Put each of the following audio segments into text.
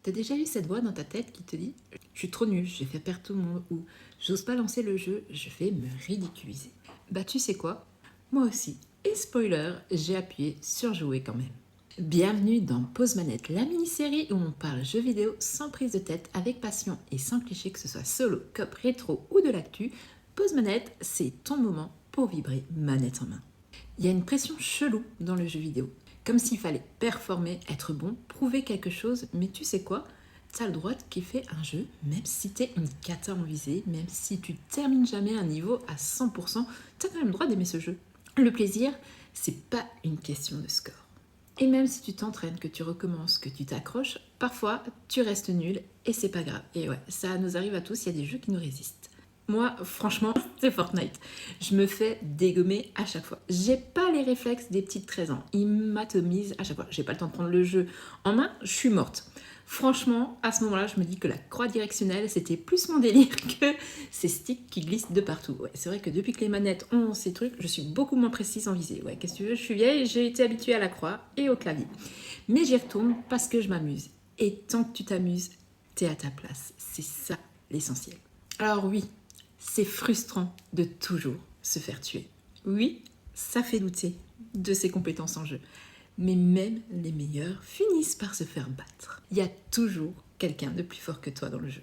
T'as déjà eu cette voix dans ta tête qui te dit « Je suis trop nulle, j'ai fait perdre tout le monde » ou « J'ose pas lancer le jeu, je vais me ridiculiser ». Bah tu sais quoi? Moi aussi. Et spoiler, j'ai appuyé sur jouer quand même. Bienvenue dans Pause Manette, la mini-série où on parle jeux vidéo sans prise de tête, avec passion et sans cliché, que ce soit solo, coop, rétro ou de l'actu. Pause Manette, c'est ton moment pour vibrer manette en main. Il y a une pression chelou dans le jeu vidéo. Comme s'il fallait performer, être bon, prouver quelque chose, mais tu sais quoi? T'as le droit de kiffer un jeu, même si t'es une cata en visée, même si tu termines jamais un niveau à 100%, t'as quand même le droit d'aimer ce jeu. Le plaisir, c'est pas une question de score. Et même si tu t'entraînes, que tu recommences, que tu t'accroches, parfois tu restes nul et c'est pas grave. Et ouais, ça nous arrive à tous, il y a des jeux qui nous résistent. Moi, franchement, c'est Fortnite. Je me fais dégommer à chaque fois. J'ai pas les réflexes des petites 13 ans. Ils m'atomisent à chaque fois. J'ai pas le temps de prendre le jeu en main, je suis morte. Franchement, à ce moment-là, je me dis que la croix directionnelle, c'était plus mon délire que ces sticks qui glissent de partout. Ouais, c'est vrai que depuis que les manettes ont ces trucs, je suis beaucoup moins précise en visée. Ouais, qu'est-ce que tu veux, je suis vieille, j'ai été habituée à la croix et au clavier. Mais j'y retourne parce que je m'amuse. Et tant que tu t'amuses, t'es à ta place. C'est ça l'essentiel. Alors oui, c'est frustrant de toujours se faire tuer. Oui, ça fait douter de ses compétences en jeu. Mais même les meilleurs finissent par se faire battre. Il y a toujours quelqu'un de plus fort que toi dans le jeu.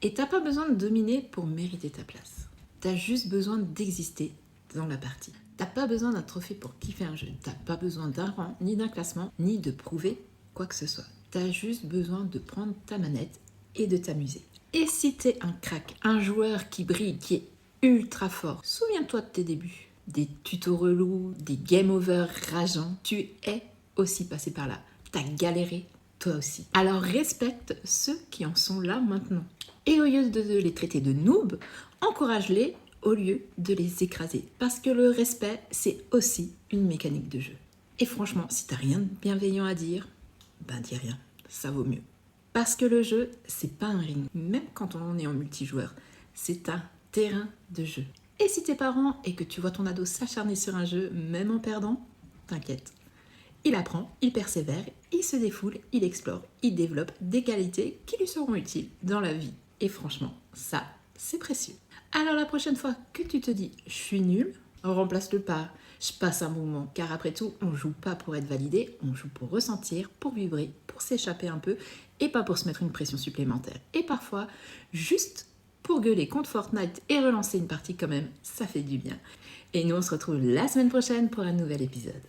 Et t'as pas besoin de dominer pour mériter ta place. T'as juste besoin d'exister dans la partie. T'as pas besoin d'un trophée pour kiffer un jeu. T'as pas besoin d'un rang, ni d'un classement, ni de prouver quoi que ce soit. T'as juste besoin de prendre ta manette et de t'amuser. Et si t'es un crack, un joueur qui brille, qui est ultra fort, souviens-toi de tes débuts. Des tutos relous, des game over rageants. Tu es aussi passé par là. T'as galéré, toi aussi. Alors respecte ceux qui en sont là maintenant. Et au lieu de les traiter de noobs, encourage-les au lieu de les écraser. Parce que le respect, c'est aussi une mécanique de jeu. Et franchement, si t'as rien de bienveillant à dire, ben dis rien, ça vaut mieux. Parce que le jeu, c'est pas un ring, même quand on est en multijoueur, c'est un terrain de jeu. Et si t'es parent et que tu vois ton ado s'acharner sur un jeu, même en perdant, t'inquiète. Il apprend, il persévère, il se défoule, il explore, il développe des qualités qui lui seront utiles dans la vie. Et franchement, ça, c'est précieux. Alors la prochaine fois que tu te dis « je suis nul », remplace-le par « je passe un moment ». Car après tout, on joue pas pour être validé, on joue pour ressentir, pour vibrer, pour s'échapper un peu et pas pour se mettre une pression supplémentaire. Et parfois, juste pour gueuler contre Fortnite et relancer une partie quand même, ça fait du bien. Et nous, on se retrouve la semaine prochaine pour un nouvel épisode.